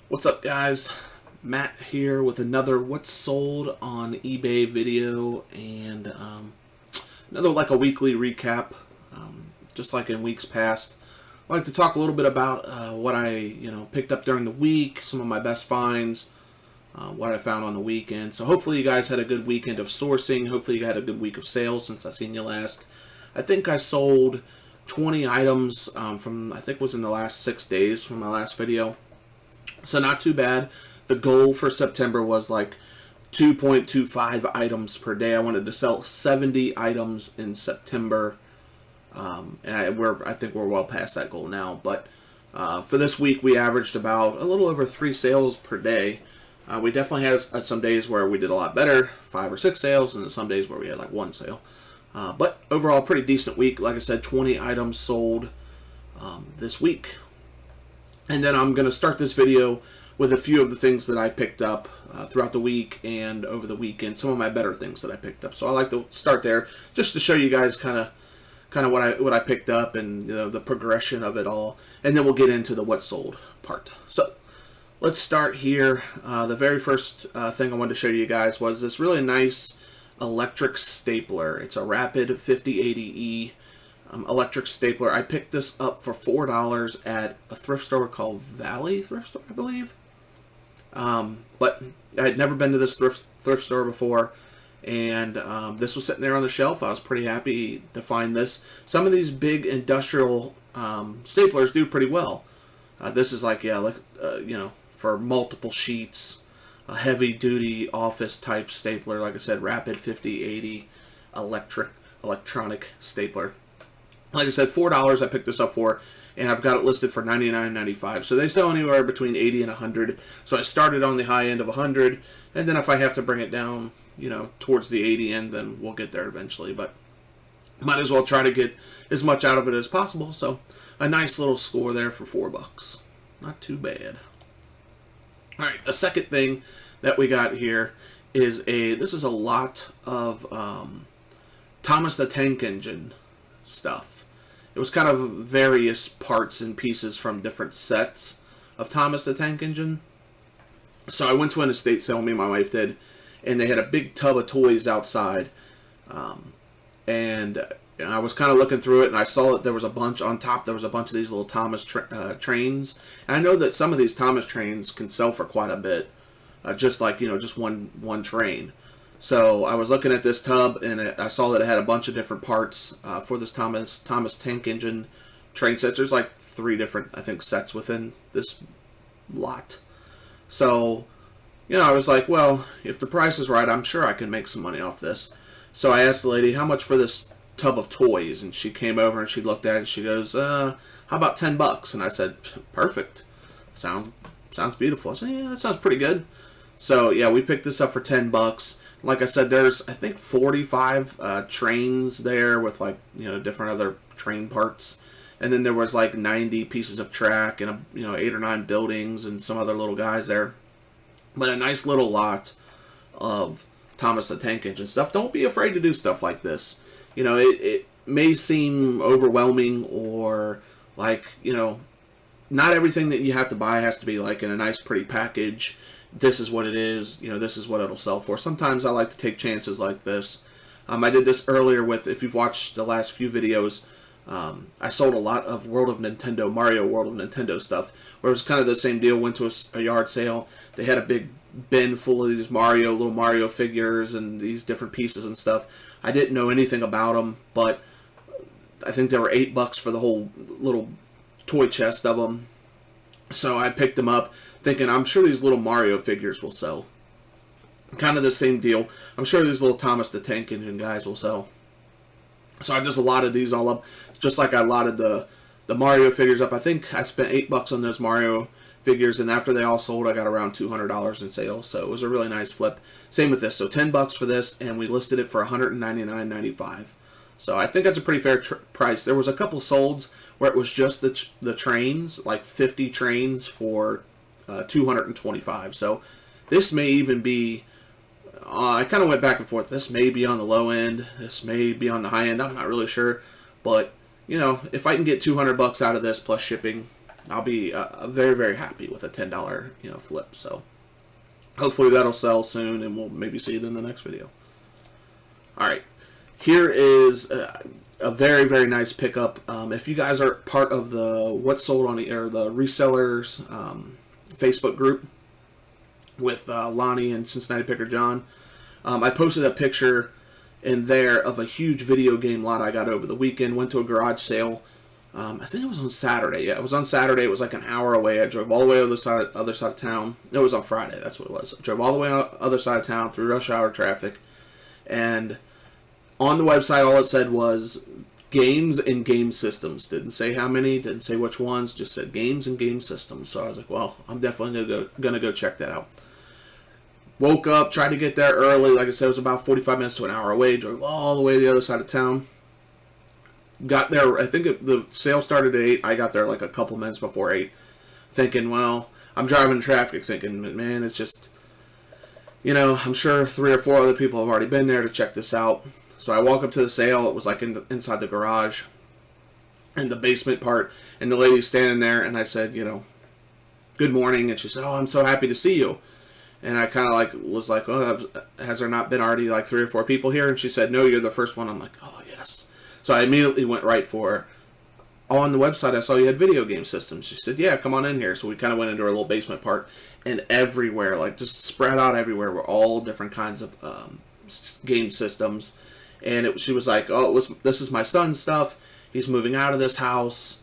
What's up, guys? Matt here with another what's sold on eBay video, and another like a weekly recap. Just like in weeks past, I like to talk a little bit about what I picked up during the week, some of my best finds, what I found on the weekend. So hopefully you guys had a good weekend of sourcing. Hopefully you had a good week of sales since I seen you last. I think I sold 20 items from, I think it was in the last 6 days from my last video. So not too bad. The goal for September was like 2.25 items per day. I wanted to sell 70 items in September. And I think we're well past that goal now. But for this week, we averaged about a little over 3 sales per day. We definitely had some days where we did a lot better, 5 or 6 sales, and some days where we had like 1 sale. But overall, pretty decent week. Like I said, 20 items sold this week. And then I'm going to start this video with a few of the things that I picked up throughout the week and over the weekend. Some of my better things that I picked up. So I like to start there just to show you guys kind of what I picked up and the progression of it all. And then we'll get into the what sold part. So let's start here. The very first thing I wanted to show you guys was this really nice electric stapler. It's a Rapid 5080E. Electric stapler. I picked this up for $4 at a thrift store called Valley Thrift Store, I believe. But I had never been to this thrift store before, and this was sitting there on the shelf. I was pretty happy to find this. Some of these big industrial staplers do pretty well. This is like for multiple sheets, a heavy-duty office type stapler. Like I said, Rapid 5080 electronic stapler. Like I said, $4 I picked this up for, and I've got it listed for $99.95. So they sell anywhere between $80 and $100. So I started on the high end of $100, and then if I have to bring it down, towards the $80 end, then we'll get there eventually. But might as well try to get as much out of it as possible. So a nice little score there for $4. Not too bad. All right, the second thing that we got here is this is a lot of Thomas the Tank Engine stuff. It was kind of various parts and pieces from different sets of Thomas the Tank Engine. So I went to an estate sale, me and my wife did, and they had a big tub of toys outside. And I was kind of looking through it, and I saw that there was a bunch on top. There was a bunch of these little Thomas trains. And I know that some of these Thomas trains can sell for quite a bit, just one train. So I was looking at this tub, and I saw that it had a bunch of different parts for this Thomas Tank Engine train sets. There's like 3 different, I think, sets within this lot. So, I was like, well, if the price is right, I'm sure I can make some money off this. So I asked the lady, how much for this tub of toys? And she came over and she looked at it and she goes, how about $10? And I said, perfect. Sounds beautiful. I said, yeah, that sounds pretty good. So yeah, we picked this up for $10. Like I said, there's, I think, 45 trains there with, different other train parts. And then there was, 90 pieces of track and, 8 or 9 buildings and some other little guys there. But a nice little lot of Thomas the Tank Engine stuff. Don't be afraid to do stuff like this. It may seem overwhelming or, not everything that you have to buy has to be, in a nice, pretty package. This is what it is, this is what it'll sell for. Sometimes I like to take chances like this. I did this earlier with, if you've watched the last few videos, I sold a lot of Mario World of Nintendo stuff, where it was kind of the same deal. Went to a yard sale. They had a big bin full of these little Mario figures and these different pieces and stuff. I didn't know anything about them, but I think they were $8 for the whole little toy chest of them. So I picked them up, thinking I'm sure these little Mario figures will sell. Kind of the same deal. I'm sure these little Thomas the Tank Engine guys will sell. So I just allotted these all up, just like I allotted the Mario figures up. I think I spent $8 on those Mario figures, and after they all sold, I got around $200 in sales. So it was a really nice flip. Same with this. So $10 for this, and we listed it for $199.95. So I think that's a pretty fair price. There was a couple solds where it was just the trains, like 50 trains for $225. So this may even be, I kind of went back and forth. This may be on the low end. This may be on the high end. I'm not really sure. But, if I can get $200 out of this plus shipping, I'll be very, very happy with a $10 flip. So hopefully that'll sell soon, and we'll maybe see it in the next video. All right, here is a very, very nice pickup. If you guys are part of the What's Sold on the resellers Facebook group with Lonnie and Cincinnati Picker John, I posted a picture in there of a huge video game lot I got over the weekend. Went to a garage sale. I think it was on Saturday. Yeah, it was on Saturday. It was like an hour away. I drove all the way to the other side of town. It was on Friday. That's what it was. I drove all the way on the other side of town through rush hour traffic. And on the website, all it said was games and game systems. Didn't say how many. Didn't say which ones. Just said games and game systems. So I was like, well, I'm definitely gonna go check that out. Woke up, tried to get there early. Like I said, it was about 45 minutes to an hour away. Drove all the way to the other side of town. Got there, I think the sale started at 8. I got there like a couple minutes before 8. Thinking, well, I'm driving in traffic thinking, man, it's just, I'm sure 3 or 4 other people have already been there to check this out. So I walk up to the sale. It was like inside the garage, in the basement part. And the lady's standing there, and I said, good morning. And she said, oh, I'm so happy to see you. And I kind of was like, oh, has there not been already like 3 or 4 people here? And she said, no, you're the first one. I'm like, oh, yes. So I immediately went right for her. On the website, I saw you had video game systems. She said, yeah, come on in here. So we kind of went into our little basement part, and everywhere, like just spread out everywhere, were all different kinds of game systems. And she was like, oh, this is my son's stuff. He's moving out of this house.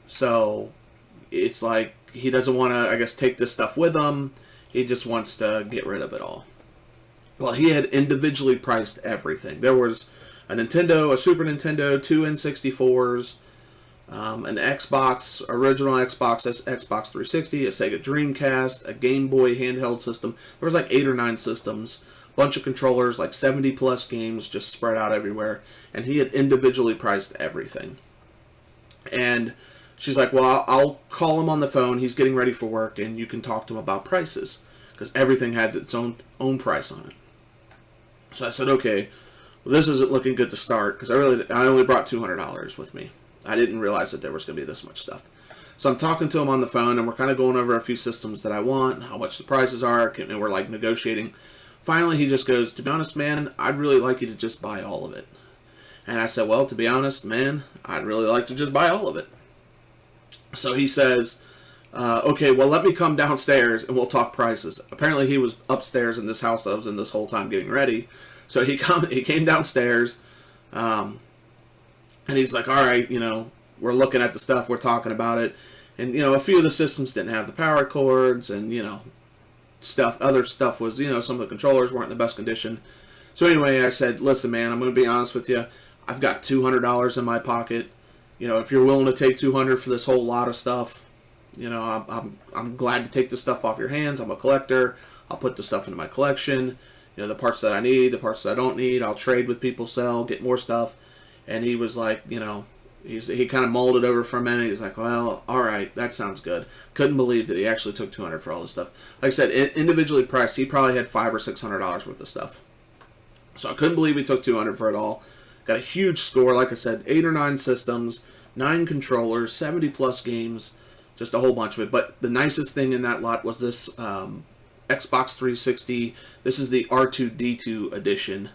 So it's like he doesn't want to, I guess, take this stuff with him. He just wants to get rid of it all. Well, he had individually priced everything. There was a Nintendo, a Super Nintendo, 2 N64s, an Xbox, original Xbox, Xbox 360, a Sega Dreamcast, a Game Boy handheld system. There was like 8 or 9 systems, bunch of controllers, like 70 plus games just spread out everywhere. And he had individually priced everything. And she's like, well, I'll call him on the phone. He's getting ready for work, and you can talk to him about prices. Because everything had its own price on it. So I said, okay, well, this isn't looking good to start, because I only brought $200 with me. I didn't realize that there was going to be this much stuff. So I'm talking to him on the phone, and we're kind of going over a few systems that I want, how much the prices are, and we're like negotiating. Finally, he just goes, to be honest, man, I'd really like you to just buy all of it. And I said, well, to be honest, man, I'd really like to just buy all of it. So he says, okay, well, let me come downstairs and we'll talk prices. Apparently he was upstairs in this house that I was in this whole time getting ready. So he came downstairs, and he's like, all right, we're looking at the stuff, we're talking about it. And, a few of the systems didn't have the power cords, and, other stuff was, some of the controllers weren't in the best condition. So anyway, I said, listen, man, I'm going to be honest with you. I've got $200 in my pocket. If you're willing to take $200 for this whole lot of stuff, I'm glad to take the stuff off your hands. I'm a collector. I'll put the stuff into my collection. The parts that I need, the parts that I don't need, I'll trade with people, sell, get more stuff. And he was like, he kind of mulled it over for a minute. He was like, well, all right, that sounds good. Couldn't believe that he actually took $200 for all this stuff. Like I said, individually priced, he probably had $500 or $600 worth of stuff. So I couldn't believe he took $200 for it all. Got a huge score, like I said, 8 or 9 systems, 9 controllers, 70 plus games, just a whole bunch of it. But the nicest thing in that lot was this Xbox 360. This is the R2-D2 edition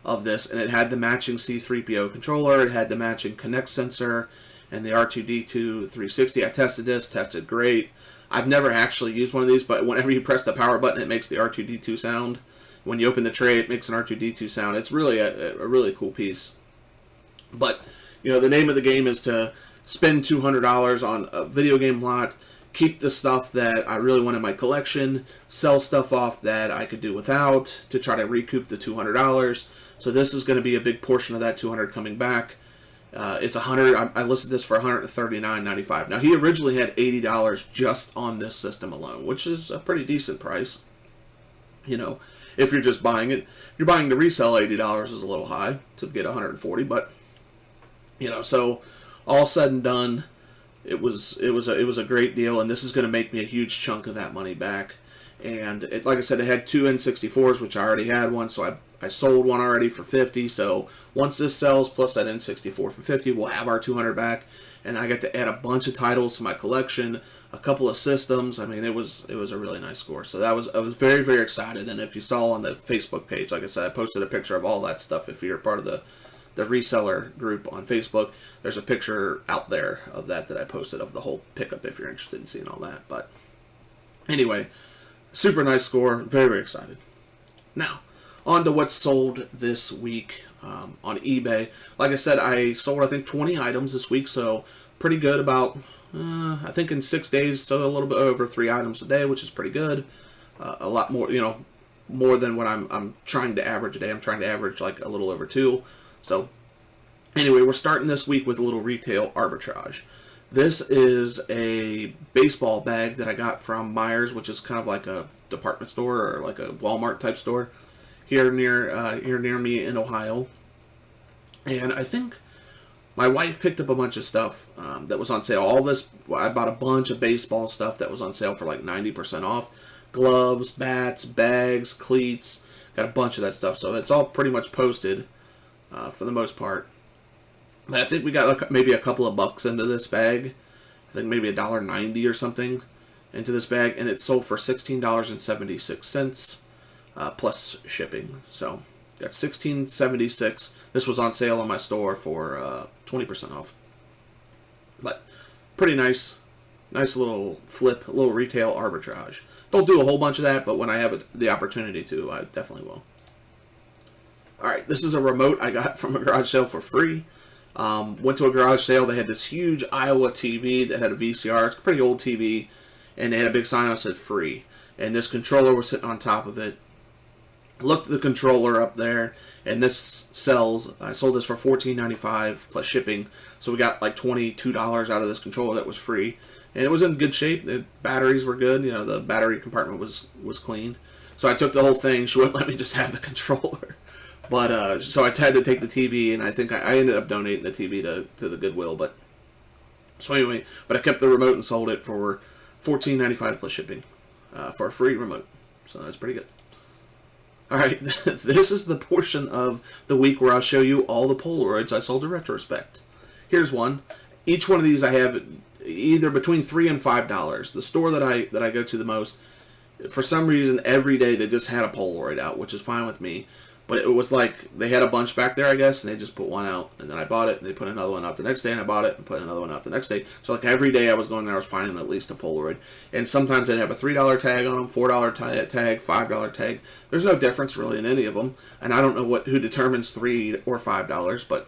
of this, and it had the matching C3PO controller, it had the matching Kinect sensor, and the R2-D2 360. I tested great. I've never actually used one of these, but whenever you press the power button, it makes the R2-D2 sound. When you open the tray, it makes an R2-D2 sound. It's really a really cool piece. But, the name of the game is to spend $200 on a video game lot, keep the stuff that I really want in my collection, sell stuff off that I could do without to try to recoup the $200. So this is going to be a big portion of that $200 coming back. It's $100. I listed this for $139.95. Now he originally had $80 just on this system alone, which is a pretty decent price. If you're just buying it, you're buying to resell. $80 is a little high to get $140, but so all said and done, it was a great deal, and this is going to make me a huge chunk of that money back. And like I said, it had two N64s, which I already had one, so I sold one already for 50. So once this sells, plus that N64 for 50, we'll have our 200 back, and I get to add a bunch of titles to my collection, a couple of systems. I mean, it was a really nice score. So I was very, very excited. And if you saw on the Facebook page, like I said, I posted a picture of all that stuff. If you're part of the reseller group on Facebook, there's a picture out there of that I posted of the whole pickup if you're interested in seeing all that. But anyway, super nice score. Very, very excited. Now, on to what's sold this week on eBay. Like I said, I sold, I think, 20 items this week, so pretty good. About, I think in 6 days, so a little bit over 3 items a day, which is pretty good. A lot more, more than what I'm trying to average a day. I'm trying to average like a little over 2. So, anyway, we're starting this week with a little retail arbitrage. This is a baseball bag that I got from Myers, which is kind of like a department store or like a Walmart type store here near me in Ohio. And I think my wife picked up a bunch of stuff that was on sale. I bought a bunch of baseball stuff that was on sale for like 90% off. Gloves, bats, bags, cleats. Got a bunch of that stuff. So it's all pretty much posted. For the most part. But I think we got maybe a couple of bucks into this bag. I think maybe $1.90 or something into this bag, and it sold for $16.76 plus shipping. So got $16.76. This was on sale on my store for 20% off. But pretty nice little flip, a little retail arbitrage. Don't do a whole bunch of that, but when I have the opportunity to, I definitely will. Alright, this is a remote I got from a garage sale for free. Went to a garage sale. They had this huge Iowa TV that had a VCR. It's a pretty old TV. And they had a big sign that said free. And this controller was sitting on top of it. Looked at the controller up there. And this sells. I sold this for $14.95 plus shipping. So we got like $22 out of this controller that was free. And it was in good shape. The batteries were good. The battery compartment was clean. So I took the whole thing. She wouldn't let me just have the controller. But, so I had to take the TV, and I think I ended up donating the TV to the Goodwill. But, so anyway, but I kept the remote and sold it for $14.95 plus shipping for a free remote. So that's pretty good. Alright, this is the portion of the week where I'll show you all the Polaroids I sold in retrospect. Here's one. Each one of these I have either between $3 and $5. The store that I go to the most, for some reason, every day they just had a Polaroid out, which is fine with me. But it was like they had a bunch back there, I guess, and they just put one out, and then I bought it, and they put another one out the next day, and I bought it, and put another one out the next day. So like every day I was going there, I was finding at least a Polaroid. And sometimes they'd have a $3 tag on them, $4 tag, $5 tag. There's no difference really in any of them, and I don't know who determines $3 or $5, but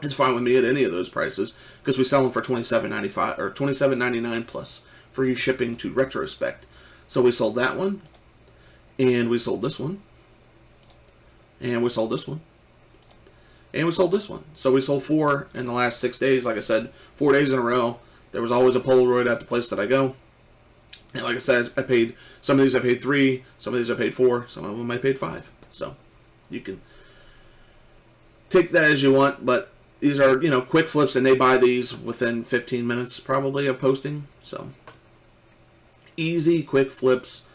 it's fine with me at any of those prices because we sell them for $27.95 or $27.99 plus free shipping to retrospect. So we sold that one, and we sold this one. And we sold this one. And we sold this one. So we sold 4 in the last 6 days. Like I said, 4 days in a row. There was always a Polaroid at the place that I go. And like I said, some of these I paid 3. Some of these I paid 4. Some of them I paid 5. So you can take that as you want. But these are, quick flips. And they buy these within 15 minutes probably of posting. So easy, quick flips.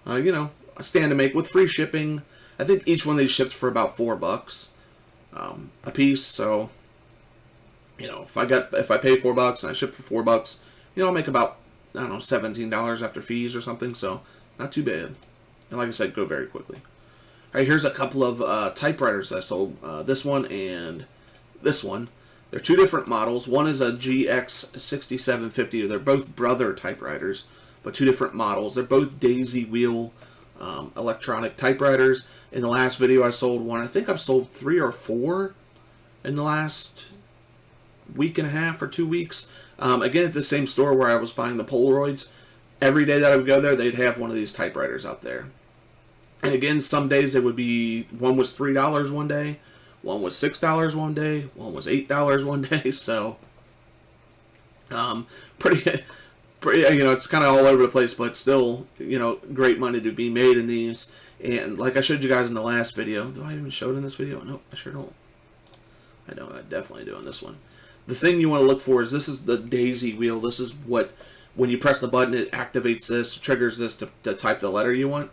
A stand to make with free shipping. I think each one of these ships for about $4 a piece. So, if I pay $4 and I ship for $4, I'll make about, I don't know, $17 after fees or something. So, not too bad. And like I said, go very quickly. All right, here's a couple of typewriters I sold. This one and this one. They're 2 different models. One is a GX6750. They're both brother typewriters, but 2 different models. They're both daisy wheel electronic typewriters. In the last video I sold one. I think I've sold 3 or 4 in the last week and a half or 2 weeks. Again, at the same store where I was buying the Polaroids. Every day that I would go there, they'd have one of these typewriters out there. And again, some days it would be, one was $3 one day, one was $6 one day, one was $8 one day. So, pretty, it's kind of all over the place, but still, great money to be made in these. And like I showed you guys in the last video, do I even show it in this video? No, I sure don't. I don't. I definitely do on this one. The thing you want to look for is this is the daisy wheel. This is what when you press the button, it activates this, triggers this to type the letter you want.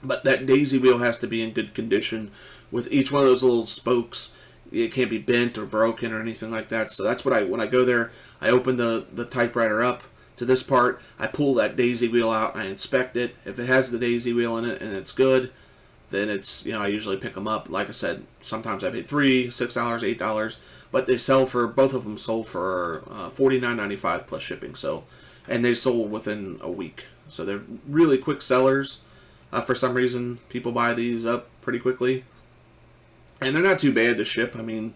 But that daisy wheel has to be in good condition with each one of those little spokes. It can't be bent or broken or anything like that. So that's what when I go there, I open the typewriter up to this part. I pull that daisy wheel out. I inspect it. If it has the daisy wheel in it and it's good, then it's, I usually pick them up. Like I said, sometimes I pay $3, $6, $8, but they sell for, both of them sold for $49.95 plus shipping. So, and they sold within a week. So they're really quick sellers. For some reason, people buy these up pretty quickly. And they're not too bad to ship. I mean,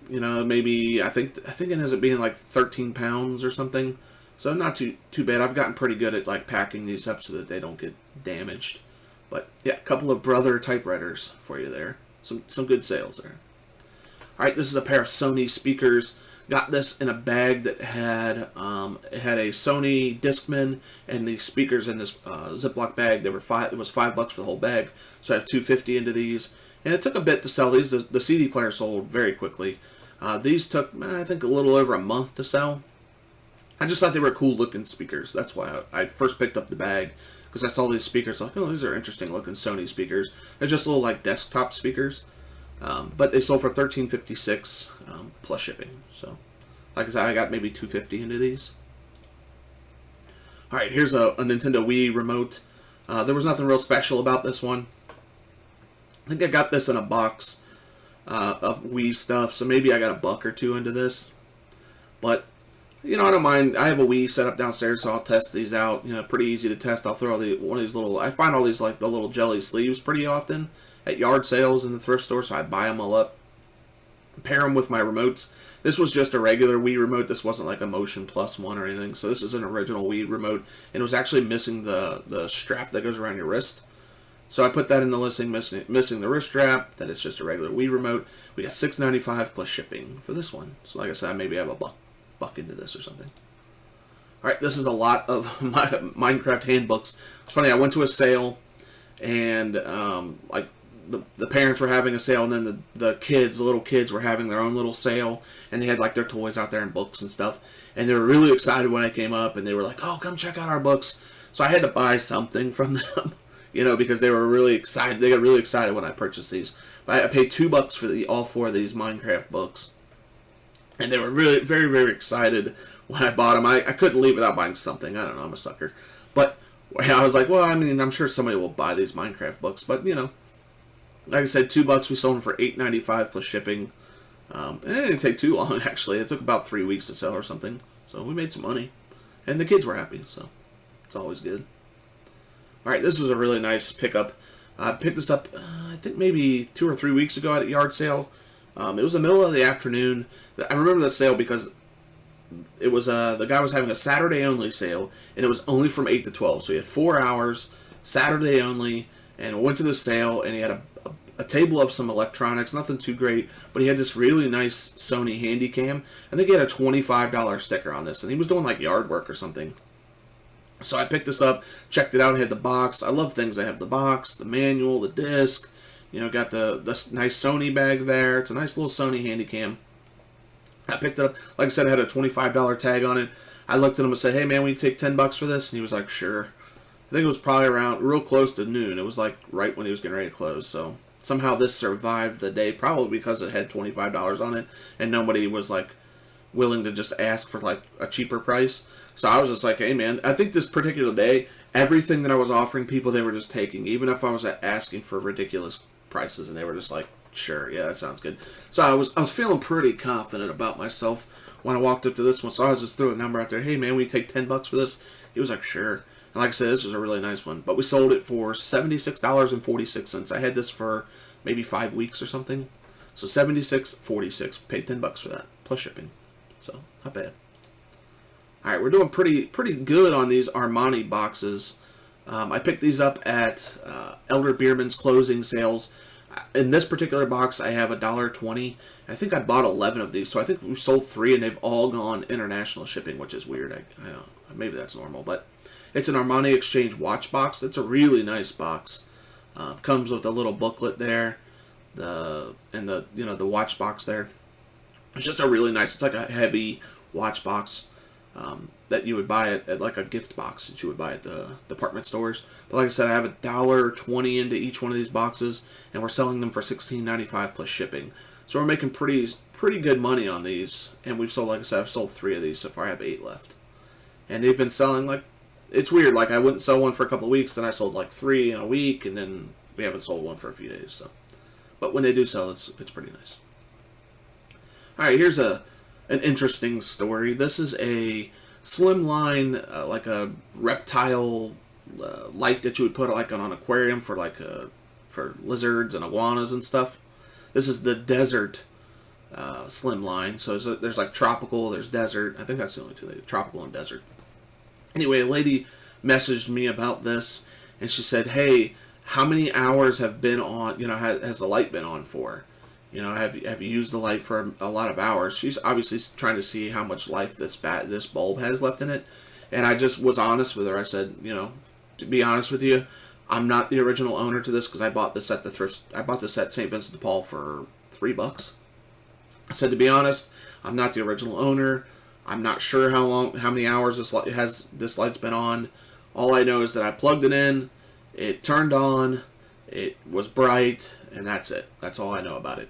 maybe, I think it ends up being like 13 pounds or something. So not too bad. I've gotten pretty good at like packing these up so that they don't get damaged. But yeah, a couple of brother typewriters for you there. Some good sales there. Alright, this is a pair of Sony speakers. Got this in a bag that had it had a Sony Discman and the speakers in this Ziploc bag. It was $5 for the whole bag. So I have $2.50 into these. And it took a bit to sell these. The CD player sold very quickly. These took, I think, a little over a month to sell. I just thought they were cool looking speakers. That's why I first picked up the bag. Because I saw these speakers, like, oh, these are interesting looking Sony speakers. They're just little like desktop speakers. But they sold for $13.56 plus shipping. So, like I said, I got maybe $2.50 into these. Alright, here's a Nintendo Wii Remote. There was nothing real special about this one. I think I got this in a box of Wii stuff, so maybe I got $1 or $2 into this. But, I don't mind. I have a Wii set up downstairs, so I'll test these out. Pretty easy to test. I'll throw one of these little, I find all these, like, the little jelly sleeves pretty often at yard sales in the thrift store, so I buy them all up. Pair them with my remotes. This was just a regular Wii Remote. This wasn't like a Motion Plus one or anything, so this is an original Wii Remote, and it was actually missing the strap that goes around your wrist. So I put that in the listing, missing the wrist strap, that it's just a regular Wii Remote. We got $6.95 plus shipping for this one. So like I said, I maybe have $1 into this or something. Alright, this is a lot of my Minecraft handbooks. It's funny, I went to a sale, and like the parents were having a sale, and then the little kids were having their own little sale, and they had like their toys out there and books and stuff. And they were really excited when I came up, and they were like, oh, come check out our books. So I had to buy something from them. Because they were really excited. They got really excited when I purchased these. But I paid $2 for all 4 of these Minecraft books. And they were really, very, very excited when I bought them. I couldn't leave without buying something. I don't know, I'm a sucker. But I was like, well, I mean, I'm sure somebody will buy these Minecraft books. But, like I said, $2. We sold them for $8.95 plus shipping. It didn't take too long, actually. It took about 3 weeks to sell or something. So we made some money. And the kids were happy, so it's always good. Alright, this was a really nice pickup. I picked this up, I think maybe 2 or 3 weeks ago at a yard sale. It was the middle of the afternoon. I remember the sale because it was the guy was having a Saturday only sale, and it was only from 8 to 12. So he had 4 hours, Saturday only, and I went to the sale, and he had a table of some electronics, nothing too great, but he had this really nice Sony Handycam. I think he had a $25 sticker on this, and he was doing like yard work or something. So I picked this up, checked it out, it had the box. I love things that have the box, the manual, the disc. Got the nice Sony bag there. It's a nice little Sony Handycam. I picked it up. Like I said, it had a $25 tag on it. I looked at him and said, hey man, will you take $10 for this? And he was like, sure. I think it was probably around real close to noon. It was like right when he was getting ready to close. So somehow this survived the day, probably because it had $25 on it, and nobody was like willing to just ask for like a cheaper price. So I was just like, hey man, I think this particular day, everything that I was offering people, they were just taking, even if I was asking for ridiculous prices, and they were just like, sure, yeah, that sounds good. So I was feeling pretty confident about myself when I walked up to this one. So I was just throwing a number out there, hey man, will you take $10 for this? He was like, sure. And like I said, this was a really nice one. But we sold it for $76.46. I had this for maybe 5 weeks or something. So $76.46. Paid $10 for that, plus shipping. So not bad. Alright, we're doing pretty good on these Armani boxes. I picked these up at Elder Beerman's closing sales. In this particular box, I have $1.20. I think I bought 11 of these, so I think we've sold 3, and they've all gone international shipping, which is weird. I don't know, maybe that's normal, but it's an Armani Exchange watch box. It's a really nice box. Comes with a little booklet there, the watch box there. It's just a really nice. It's like a heavy watch box. that you would buy at like a gift box that you would buy at the department stores. But like I said, I have $1.20 into each one of these boxes, and we're selling them for $16.95 plus shipping. So we're making pretty good money on these, and we've sold, like I said, I've sold 3 of these so far. I have 8 left, and they've been selling like, it's weird. Like I wouldn't sell one for a couple of weeks, then I sold like 3 in a week, and then we haven't sold one for a few days. So, but when they do sell, it's pretty nice. All right, here's an interesting story. This is a Slimline, like a reptile light that you would put like on an aquarium for for lizards and iguanas and stuff. This is the desert Slimline. So there's like tropical, there's desert. I think that's the only two, tropical and desert. Anyway, a lady messaged me about this, and she said, "Hey, how many hours have been on? Has the light been on for? Have you used the light for a lot of hours?" She's obviously trying to see how much life this bulb has left in it, and I just was honest with her. I said, to be honest with you, I'm not the original owner to this because I bought this at the thrift. I bought this at St. Vincent de Paul for $3. I said, to be honest, I'm not the original owner. I'm not sure how many hours this light's been on. All I know is that I plugged it in, it turned on, it was bright, and that's it. That's all I know about it.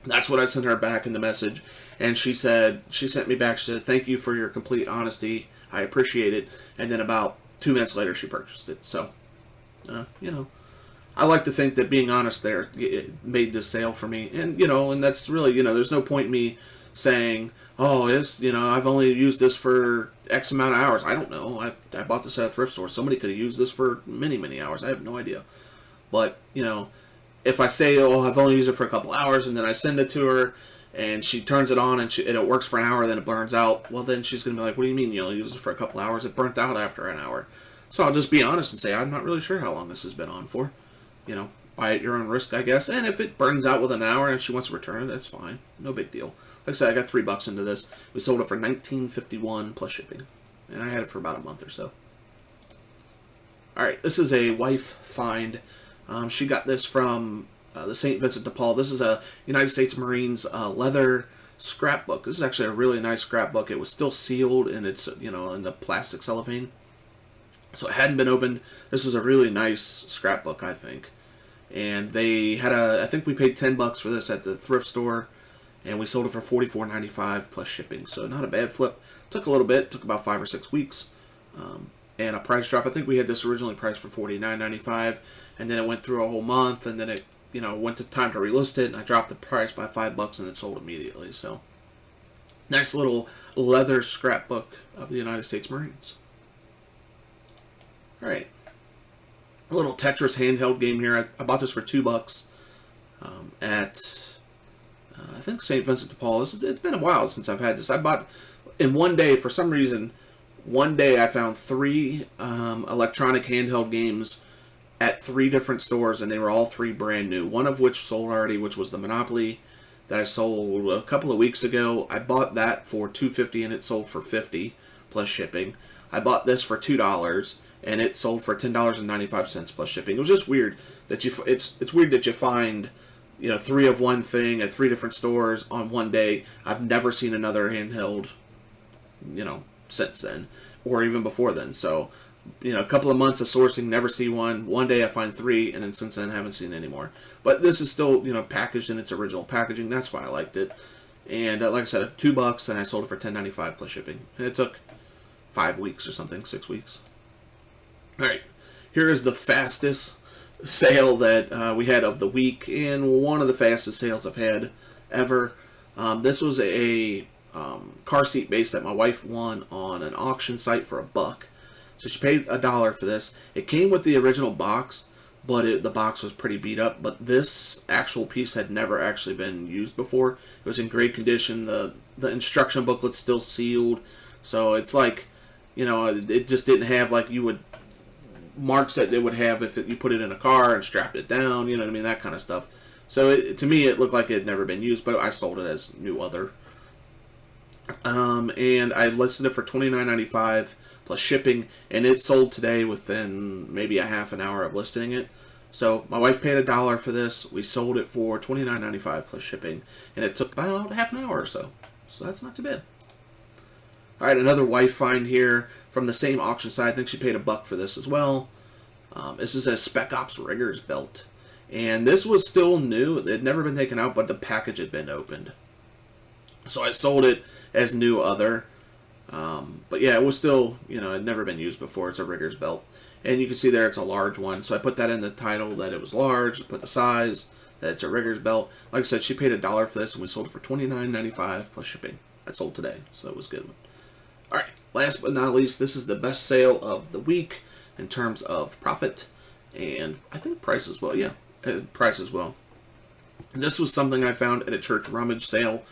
That's what I sent her back in the message, and she sent me back. She said, "Thank you for your complete honesty. I appreciate it." And then about 2 minutes later, she purchased it. So, I like to think that being honest there, it made this sale for me, and that's really, there's no point in me saying, "Oh, I've only used this for X amount of hours." I don't know. I bought this at a thrift store. Somebody could have used this for many, many hours. I have no idea. But, if I say, "Oh, I've only used it for a couple hours," and then I send it to her, and she turns it on, and it works for an hour, then it burns out, well, then she's going to be like, "What do you mean you only used it for a couple hours? It burnt out after an hour." So I'll just be honest and say, I'm not really sure how long this has been on for. Buy at your own risk, I guess. And if it burns out within an hour and she wants to return it, that's fine. No big deal. Like I said, I got $3 into this. We sold it for $19.51 plus shipping. And I had it for about a month or so. Alright, this is a wife find. She got this from the St. Vincent de Paul. This is a United States Marines leather scrapbook. This is actually a really nice scrapbook. It was still sealed and it's, in the plastic cellophane. So it hadn't been opened. This was a really nice scrapbook, I think. And they had I think we paid $10 for this at the thrift store. And we sold it for $44.95 plus shipping. So not a bad flip. Took a little bit. Took about 5 or 6 weeks. And a price drop. I think we had this originally priced for $49.95. And then it went through a whole month. And then it, went to time to relist it. And I dropped the price by $5 and it sold immediately. So nice little leather scrapbook of the United States Marines. Alright, a little Tetris handheld game here. I bought this for $2 at, I think, St. Vincent de Paul. It's been a while since I've had this. I bought, in one day, for some reason, one day I found 3 electronic handheld games at 3 different stores, and they were all 3 brand new. One of which sold already, which was the Monopoly that I sold a couple of weeks ago. I bought that for $2.50 and it sold for $50 plus shipping. I bought this for $2. And it sold for $10.95 plus shipping. It was just weird that it's weird that you find 3 of one thing at 3 different stores on one day. I've never seen another handheld since then, or even before then. So a couple of months of sourcing, never see one. One day I find 3, and then since then haven't seen any more. But this is still packaged in its original packaging. That's why I liked it. And like I said, $2, and I sold it for $10.95 plus shipping. And it took 5 weeks or something, 6 weeks. Alright, here is the fastest sale that we had of the week, and one of the fastest sales I've had ever. This was a car seat base that my wife won on an auction site for $1. So she paid $1 for this. It came with the original box, but the box was pretty beat up. But this actual piece had never actually been used before. It was in great condition. The instruction booklet's still sealed. So it's like, it just didn't have like you would marks that it would have if you put it in a car and strapped it down, that kind of stuff. So to me, it looked like it had never been used, but I sold it as new other. And I listed it for $29.95 plus shipping, and it sold today within maybe a half an hour of listing it. So my wife paid $1 for this. We sold it for $29.95 plus shipping, and it took about half an hour or so. So that's not too bad. All right, another wife find here from the same auction site. I think she paid $1 for this as well. This is a Spec Ops Riggers belt. And this was still new. It had never been taken out, but the package had been opened. So I sold it as new other. But yeah, it was still, it had never been used before. It's a Riggers belt. And you can see there it's a large one. So I put that in the title that it was large, put the size, that it's a Riggers belt. Like I said, she paid $1 for this, and we sold it for $29.95 plus shipping. I sold today, so it was a good one. All right, last but not least, this is the best sale of the week in terms of profit. And I think price as well. Yeah, price as well. This was something I found at a church rummage sale.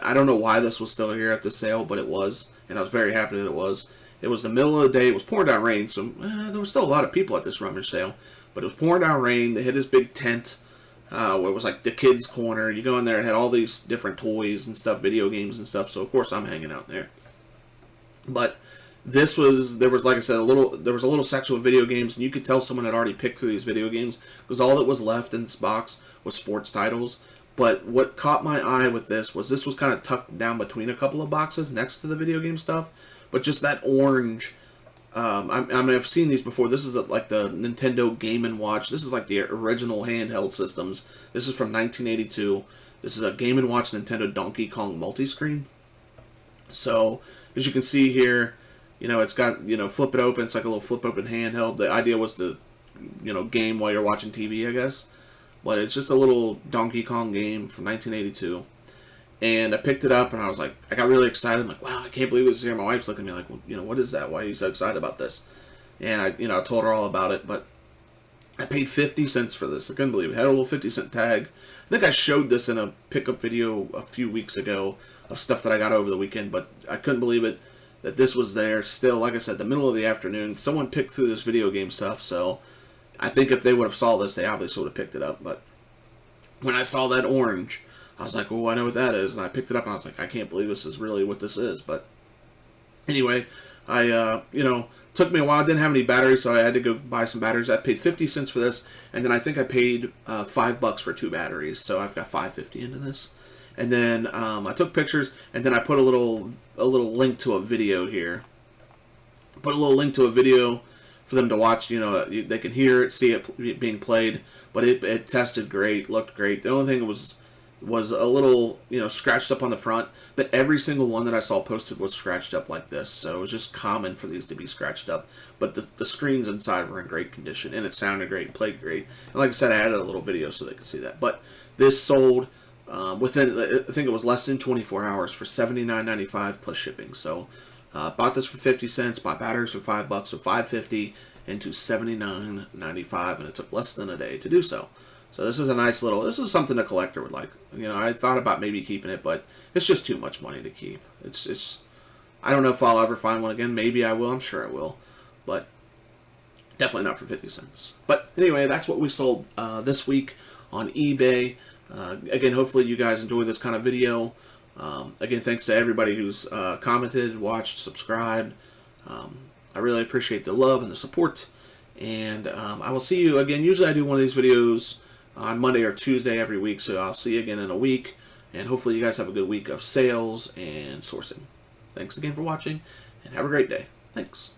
I don't know why this was still here at the sale, but it was. And I was very happy that it was. It was the middle of the day. It was pouring down rain, so there was still a lot of people at this rummage sale. But it was pouring down rain. They had this big tent where it was like the kids' corner. You go in there, it had all these different toys and stuff, video games and stuff. So, of course, I'm hanging out there. But there was, like I said, there was a little section with video games, and you could tell someone had already picked through these video games because all that was left in this box was sports titles. But what caught my eye with this was kind of tucked down between a couple of boxes next to the video game stuff. But just that orange, I've seen these before. This is like the Nintendo Game & Watch. This is like the original handheld systems. This is from 1982. This is a Game & Watch Nintendo Donkey Kong multi-screen. So, as you can see here, it's got, flip it open. It's like a little flip open handheld. The idea was to, game while you're watching TV, I guess. But it's just a little Donkey Kong game from 1982. And I picked it up, and I was like, I got really excited. I'm like, wow, I can't believe this is here. My wife's looking at me like, well, what is that? Why are you so excited about this? And I told her all about it, but I paid 50 cents for this. I couldn't believe it. It had a little 50-cent tag. I think I showed this in a pickup video a few weeks ago of stuff that I got over the weekend, but I couldn't believe it that this was there still. Like I said, the middle of the afternoon, someone picked through this video game stuff, so I think if they would have saw this, they obviously would have picked it up. But when I saw that orange, I was like, oh, I know what that is. And I picked it up, and I was like, I can't believe this is really what this is. But anyway, I, took me a while. I didn't have any batteries, so I had to go buy some batteries. I paid 50 cents for this, and then I think I paid $5 for 2 batteries. So I've got $5.50 into this. And then I took pictures, and then I put a little link to a video here. Put a little link to a video for them to watch. They can hear it, see it being played. But it tested great, looked great. The only thing was a little, scratched up on the front, but every single one that I saw posted was scratched up like this, so it was just common for these to be scratched up, but the screens inside were in great condition, and it sounded great, and played great, and like I said, I added a little video so they could see that. But this sold within, I think it was less than 24 hours for $79.95 plus shipping, so bought this for 50 cents, bought batteries for $5, so $5.50 into $79.95, and it took less than a day to do so. So this is a nice little, this is something a collector would like. I thought about maybe keeping it, but it's just too much money to keep. I don't know if I'll ever find one again. Maybe I will. I'm sure I will. But definitely not for 50 cents. But anyway, that's what we sold this week on eBay. Again, hopefully you guys enjoy this kind of video. Again, thanks to everybody who's commented, watched, subscribed. I really appreciate the love and the support. And I will see you again. Usually I do one of these videos on Monday or Tuesday every week, so I'll see you again in a week, and hopefully you guys have a good week of sales and sourcing. Thanks again for watching, and have a great day. Thanks.